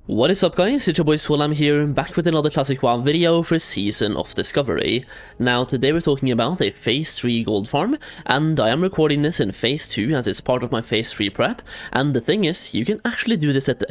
What is up guys, it's your boy Solheim here, back with another Classic WoW video for Season of Discovery. Now today we're talking about a Phase 3 gold farm, and I am recording this in Phase 2 as it's part of my Phase 3 prep, and the thing is, you can actually do this at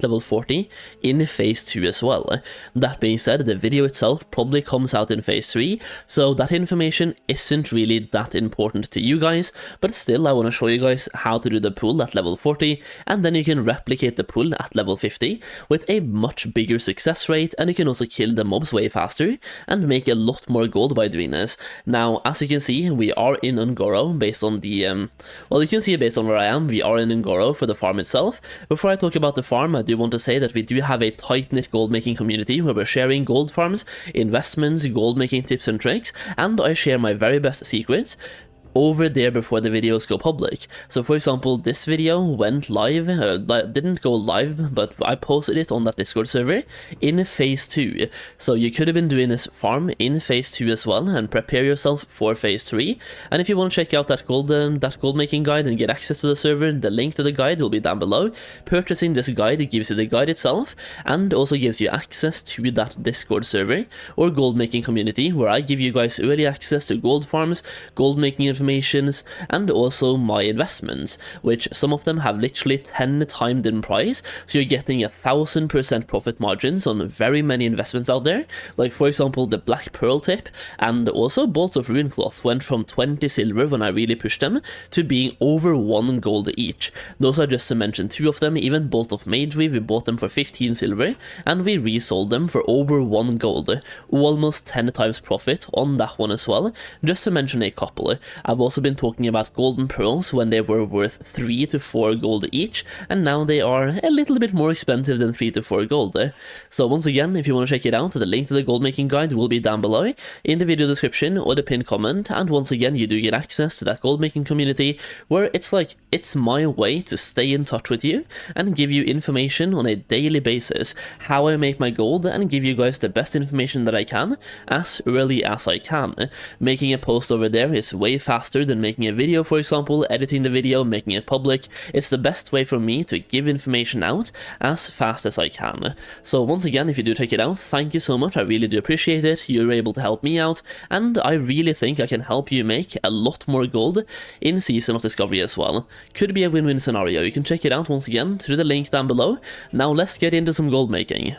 level 40 in Phase 2 as well. That being said, the video itself probably comes out in Phase 3, so that information isn't really that important to you guys, but still I want to show you guys how to do the pull at level 40, and then you can replicate the pull at level 50, with a much bigger success rate, and you can also kill the mobs way faster and make a lot more gold by doing this. Now, as you can see, we are in Ungoro based on the, well, you can see based on where I am, we are in Ungoro for the farm itself. Before I talk about the farm, I do want to say that we do have a tight-knit gold making community where we're sharing gold farms, investments, gold making tips and tricks, and I share my very best secrets over there before the videos go public. So for example, this video went live, didn't go live, but I posted it on that Discord server in Phase 2. So you could have been doing this farm in Phase 2 as well, and prepare yourself for Phase 3. And if you want to check out that gold making guide and get access to the server, the link to the guide will be down below. Purchasing this guide gives you the guide itself, and also gives you access to that Discord server or gold making community, where I give you guys early access to gold farms, gold making information, and also my investments, which some of them have literally 10 times in price, so you're getting 1000% profit margins on very many investments out there. Like for example, the Black Pearl tip and also Bolts of Rune Cloth went from 20 silver when I really pushed them to being over 1 gold each. Those are just to mention 2 of them. Even Bolt of Mageweave, we bought them for 15 silver and we resold them for over 1 gold, almost 10 times profit on that one as well, just to mention a couple. I've also been talking about golden pearls when they were worth 3 to 4 gold each, and now they are a little bit more expensive than 3 to 4 gold. So once again, if you want to check it out, the link to the gold making guide will be down below in the video description or the pinned comment, and once again you do get access to that gold making community where it's my way to stay in touch with you and give you information on a daily basis, how I make my gold, and give you guys the best information that I can as early as I can. Making a post over there is way faster than making a video, for example, editing the video, making it public. It's the best way for me to give information out as fast as I can. So once again, if you do check it out, thank you so much, I really do appreciate it. You're able to help me out, and I really think I can help you make a lot more gold in Season of Discovery as well. Could be a win-win scenario. You can check it out once again through the link down below. Now let's get into some gold making.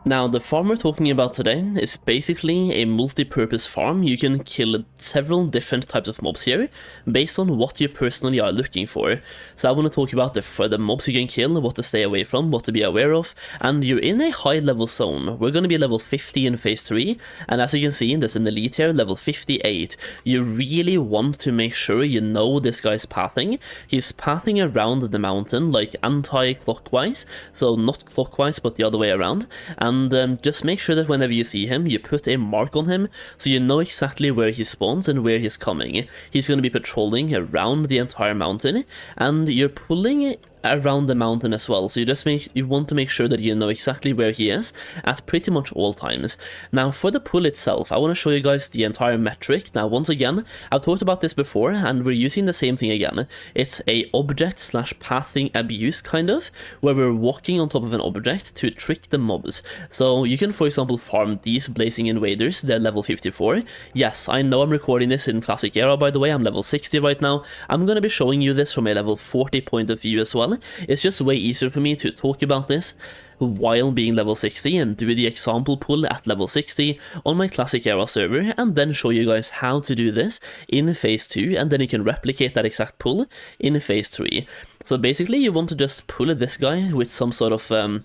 Now, the farm we're talking about today is basically a multi-purpose farm. You can kill several different types of mobs here, based on what you personally are looking for. So I want to talk about the mobs you can kill, what to stay away from, what to be aware of, and you're in a high level zone. We're going to be level 50 in Phase 3, and as you can see, there's an elite here, level 58. You really want to make sure you know this guy's pathing. He's pathing around the mountain, like anti-clockwise, so not clockwise, but the other way around. And just make sure that whenever you see him, you put a mark on him, so you know exactly where he spawns and where he's coming. He's going to be patrolling around the entire mountain, and you're pulling around the mountain as well, so you want to make sure that you know exactly where he is at pretty much all times. Now for the pull itself, I want to show you guys the entire metric. Now once again, I've talked about this before and we're using the same thing again. It's a object slash pathing abuse kind of, where we're walking on top of an object to trick the mobs. So you can for example farm these Blazing Invaders, they're level 54. Yes, I know I'm recording this in Classic Era, by the way, I'm level 60 right now. I'm going to be showing you this from a level 40 point of view as well. It's just way easier for me to talk about this while being level 60 and do the example pull at level 60 on my Classic Era server, and then show you guys how to do this in Phase 2, and then you can replicate that exact pull in Phase 3. So basically you want to just pull this guy with some sort of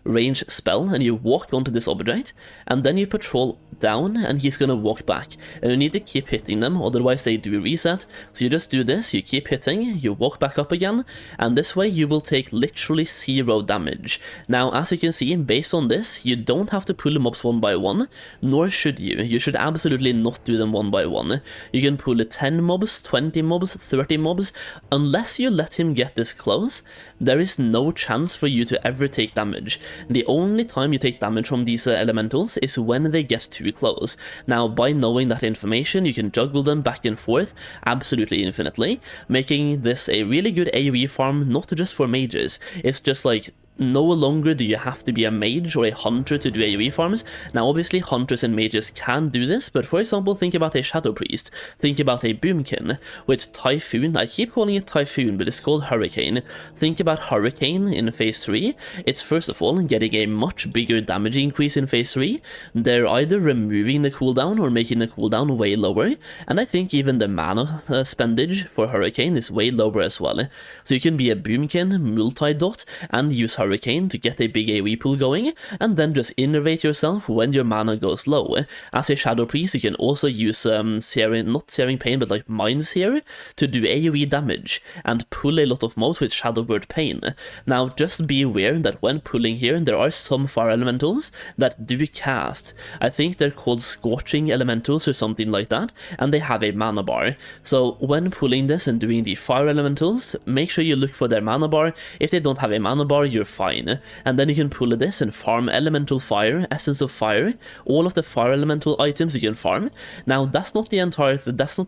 range spell, and you walk onto this object, and then you patrol down, and he's gonna walk back, and you need to keep hitting them, otherwise they do reset. So you just do this, you keep hitting, you walk back up again, and this way you will take literally 0 damage. Now as you can see, based on this, you don't have to pull the mobs one by one, nor should you. You should absolutely not do them one by one. You can pull 10 mobs, 20 mobs, 30 mobs, unless you let him get this close, there is no chance for you to ever take damage. The only time you take damage from these elementals is when they get too close. Now, by knowing that information, you can juggle them back and forth absolutely infinitely, making this a really good AoE farm, not just for mages. It's just like, no longer do you have to be a mage or a hunter to do AoE farms. Now obviously hunters and mages can do this, but for example think about a shadow priest, think about a boomkin with typhoon. I keep calling it typhoon, but it's called hurricane. Think about hurricane in phase 3. It's first of all getting a much bigger damage increase in phase 3. They're either removing the cooldown or making the cooldown way lower, and I think even the mana spendage for hurricane is way lower as well. So you can be a boomkin, multi-dot, and use hurricane to get a big AoE pool going, and then just innervate yourself when your mana goes low. As a shadow priest, you can also use not Searing Pain, but like Mind Sear to do AoE damage and pull a lot of mobs with Shadow Word Pain. Now just be aware that when pulling here, there are some fire elementals that do cast. I think they're called Scorching Elementals or something like that, and they have a mana bar. So when pulling this and doing the fire elementals, make sure you look for their mana bar. If they don't have a mana bar, you're fine. And then you can pull this and farm Elemental Fire, Essence of Fire, all of the fire elemental items you can farm. Now that's not the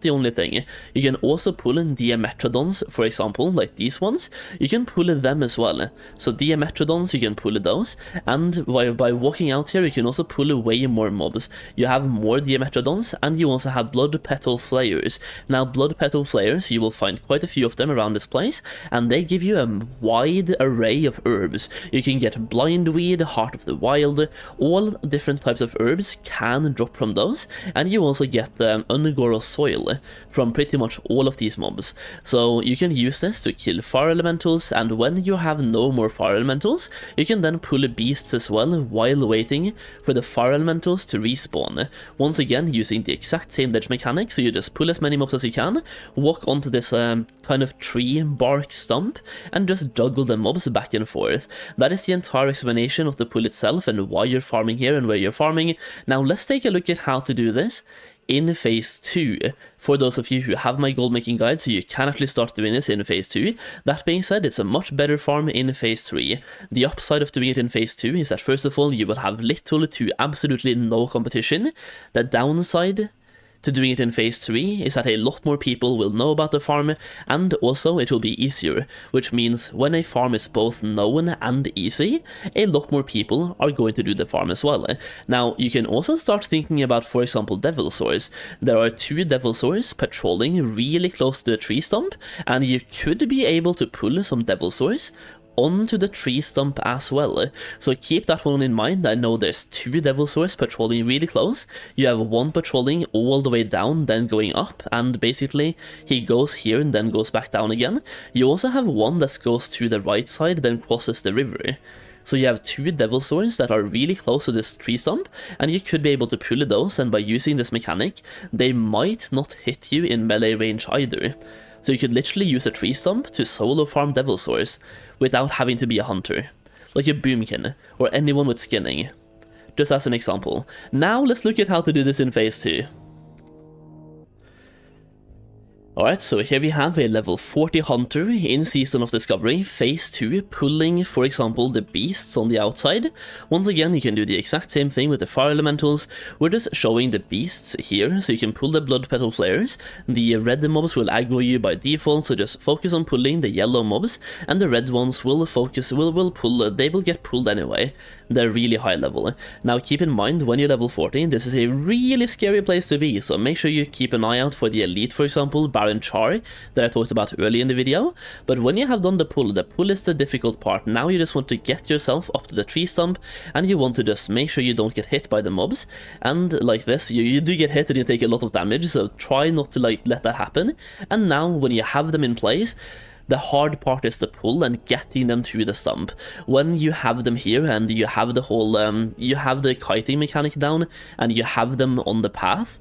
only thing. You can also pull in Diametrodons, for example, like these ones. You can pull in them as well. So Diametrodons, you can pull those, and by walking out here, you can also pull way more mobs. You have more Diametrodons, and you also have Blood Petal Flayers. Now Blood Petal Flayers, you will find quite a few of them around this place, and they give you a wide array of herbs. You can get Blindweed, Heart of the Wild, all different types of herbs can drop from those, and you also get Ungoro Soil from pretty much all of these mobs. So you can use this to kill fire elementals, and when you have no more fire elementals, you can then pull beasts as well while waiting for the fire elementals to respawn. Once again, using the exact same ledge mechanic, so you just pull as many mobs as you can, walk onto this kind of tree bark stump, and just juggle the mobs back and forth. That is the entire explanation of the pull itself and why you're farming here and where you're farming. Now let's take a look at how to do this in phase 2. For those of you who have my gold making guide, so you can actually start doing this in phase 2. That being said, it's a much better farm in phase 3. The upside of doing it in phase 2 is that first of all, you will have little to absolutely no competition. The downside to doing it in phase 3 is that a lot more people will know about the farm, and also it will be easier, which means when a farm is both known and easy, a lot more people are going to do the farm as well. Now you can also start thinking about, for example, Devil Swords. There are 2 Devil Swords patrolling really close to the tree stump, and you could be able to pull some Devil Swords onto the tree stump as well. So keep that one in mind. I know there's 2 Devil Swords patrolling really close. You have one patrolling all the way down, then going up, and basically he goes here and then goes back down again. You also have one that goes to the right side, then crosses the river. So you have 2 Devil Swords that are really close to this tree stump, and you could be able to pull those, and by using this mechanic, they might not hit you in melee range either. So you could literally use a tree stump to solo farm Devil Swords without having to be a hunter, like a boomkin or anyone with skinning, just as an example. Now let's look at how to do this in phase 2. Alright, so here we have a level 40 hunter in Season of Discovery, phase 2, pulling, for example, the beasts on the outside. Once again, you can do the exact same thing with the fire elementals. We're just showing the beasts here, so you can pull the blood petal flares. The red mobs will aggro you by default, so just focus on pulling the yellow mobs, and the red ones will they will get pulled anyway. They're really high level. Now keep in mind, when you're level 40, this is a really scary place to be, so make sure you keep an eye out for the elite, for example, Baron Char, that I talked about early in the video. But when you have done the pull is the difficult part. Now you just want to get yourself up to the tree stump, and you want to just make sure you don't get hit by the mobs. And like this, you do get hit and you take a lot of damage, so try not to let that happen. And now when you have them in place, the hard part is the pull and getting them to the stump. When you have them here and you have the whole, you have the kiting mechanic down and you have them on the path,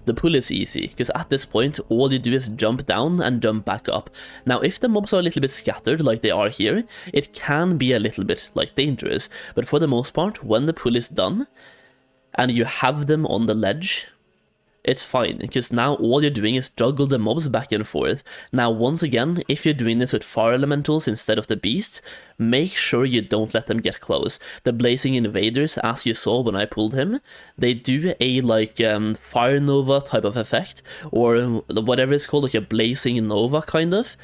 the pull is easy, because at this point all you do is jump down and jump back up. Now if the mobs are a little bit scattered like they are here, it can be a little bit like dangerous, but for the most part, when the pull is done and you have them on the ledge, it's fine, because now all you're doing is juggle the mobs back and forth. Now, once again, if you're doing this with fire elementals instead of the beasts, make sure you don't let them get close. The blazing invaders, as you saw when I pulled him, they do a like fire nova type of effect, or whatever it's called, like a blazing nova kind of.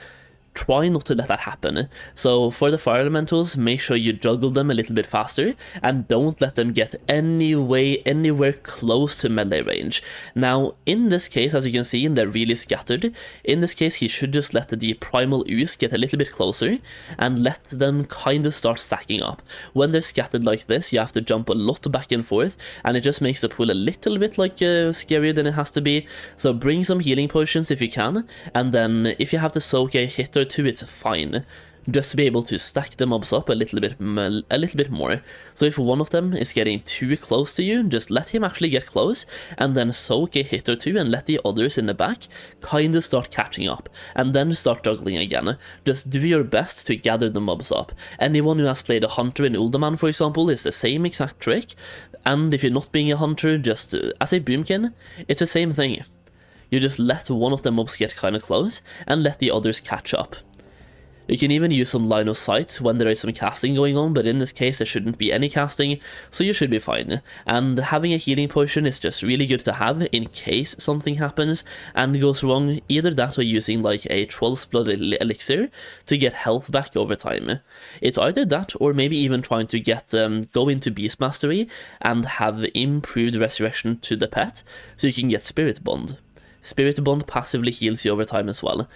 Try not to let that happen. So for the fire elementals, make sure you juggle them a little bit faster and don't let them get anywhere close to melee range. Now, in this case, as you can see, they're really scattered. In this case, he should just let the primal ooze get a little bit closer and let them kind of start stacking up. When they're scattered like this, you have to jump a lot back and forth, and it just makes the pool a little bit like scarier than it has to be. So bring some healing potions if you can, and then if you have to soak a hit or two, it's fine, just to be able to stack the mobs up a little bit more. So if one of them is getting too close to you, just let him actually get close, and then soak a hit or two and let the others in the back kind of start catching up, and then start juggling again. Just do your best to gather the mobs up. Anyone who has played a hunter in Uldaman, for example, is the same exact trick, and if you're not being a hunter, just as a boomkin, it's the same thing. You just let one of the mobs get kind of close, and let the others catch up. You can even use some line of sight when there is some casting going on, but in this case there shouldn't be any casting, so you should be fine. And having a healing potion is just really good to have in case something happens and goes wrong, either that or using like a Troll's Blood elixir to get health back over time. It's either that or maybe even trying to get go into Beast Mastery and have improved resurrection to the pet, so you can get Spirit Bond. Spirit Bond passively heals you over time as well.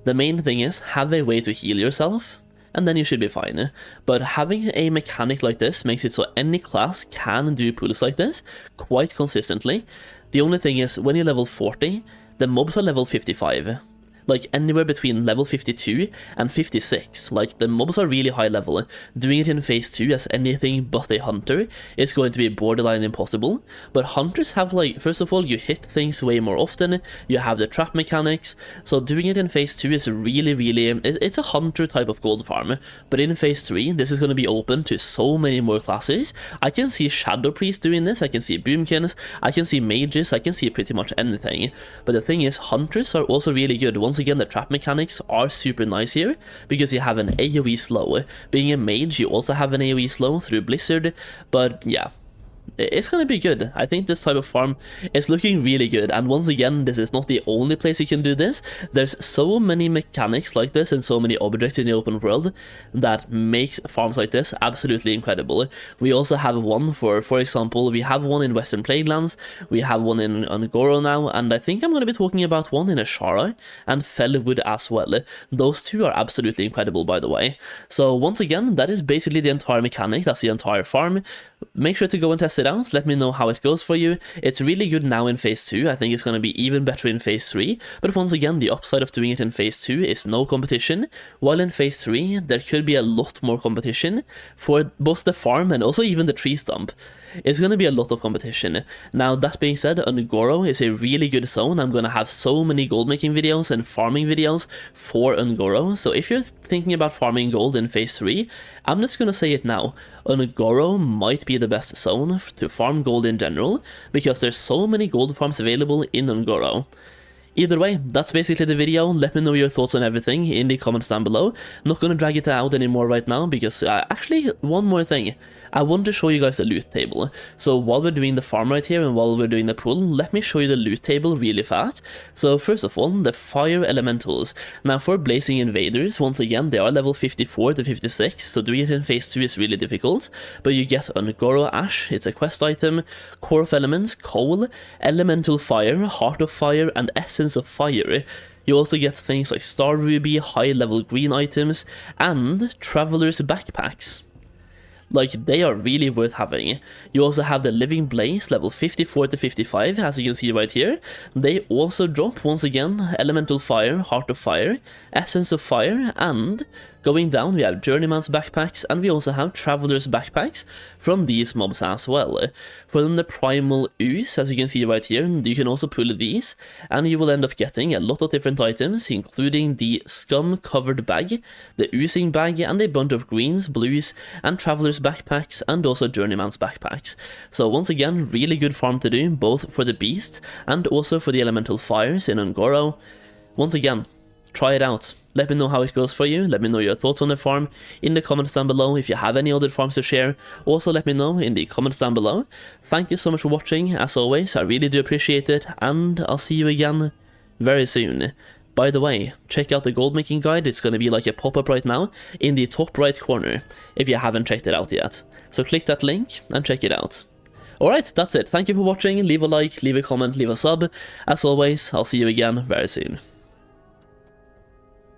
The main thing is, have a way to heal yourself, and then you should be fine. But having a mechanic like this makes it so any class can do pulls like this quite consistently. The only thing is, when you're level 40, the mobs are level 55. Like anywhere between level 52 and 56, like the mobs are really high level. Doing it in phase 2 as anything but a hunter is going to be borderline impossible, but hunters have like, first of all, you hit things way more often, you have the trap mechanics, so doing it in phase 2 is really, it's a hunter type of gold farm, but in phase 3, this is going to be open to so many more classes. I can see Shadow Priest doing this, I can see Boomkins, I can see Mages, I can see pretty much anything, but the thing is, hunters are also really good. Once again, the trap mechanics are super nice here, because you have an AoE slow. Being a mage, you also have an AoE slow through Blizzard, but yeah, it's gonna be good. I think this type of farm is looking really good, and once again, this is not the only place you can do this. There's so many mechanics like this and so many objects in the open world that makes farms like this absolutely incredible. We also have one for example, we have one in Western Plaguelands, we have one in Ungoro now, and I think I'm going to be talking about one in Ashara and Fellwood as well. Those two are absolutely incredible, by the way. So once again, that is basically the entire mechanic, that's the entire farm. Make sure to go and test it out, let me know how it goes for you. It's really good now in phase 2, I think it's going to be even better in phase 3, but once again, the upside of doing it in phase 2 is no competition, while in phase 3, there could be a lot more competition for both the farm and also even the tree stump. It's going to be a lot of competition. Now, that being said, Ungoro is a really good zone. I'm going to have so many gold making videos and farming videos for Ungoro, so if you're thinking about farming gold in phase 3, I'm just going to say it now. Ungoro might be the best zone to farm gold in general, because there's so many gold farms available in Ungoro. Either way, that's basically the video. Let me know your thoughts on everything in the comments down below. I'm not going to drag it out anymore right now, because actually, one more thing. I want to show you guys the loot table. So while we're doing the farm right here and while we're doing the pool, let me show you the loot table really fast. So first of all, the fire elementals. Now for blazing invaders, once again, they are level 54 to 56, so doing it in phase 2 is really difficult. But you get Ungoro Ash, it's a quest item, Core of Elements, Coal, Elemental Fire, Heart of Fire, and Essence of Fire. You also get things like Star Ruby, high level green items, and Traveler's Backpacks. Like, they are really worth having. You also have the Living Blaze, level 54 to 55, as you can see right here. They also drop, once again, Elemental Fire, Heart of Fire, Essence of Fire, and Going down, we have Journeyman's backpacks, and we also have Traveler's backpacks from these mobs as well. From the Primal Ooze, as you can see right here, you can also pull these, and you will end up getting a lot of different items, including the Scum-covered bag, the Oozing bag, and a bunch of greens, blues, and Traveler's backpacks, and also Journeyman's backpacks. So once again, really good farm to do, both for the Beast, and also for the Elemental Fires in Ungoro. Once again, try it out. Let me know how it goes for you. Let me know your thoughts on the farm in the comments down below. If you have any other farms to share, also let me know in the comments down below. Thank you so much for watching. As always, I really do appreciate it, and I'll see you again very soon. By the way, check out the gold making guide. It's going to be like a pop-up right now in the top right corner if you haven't checked it out yet. So click that link and check it out. Alright, that's it. Thank you for watching. Leave a like, leave a comment, leave a sub. As always, I'll see you again very soon.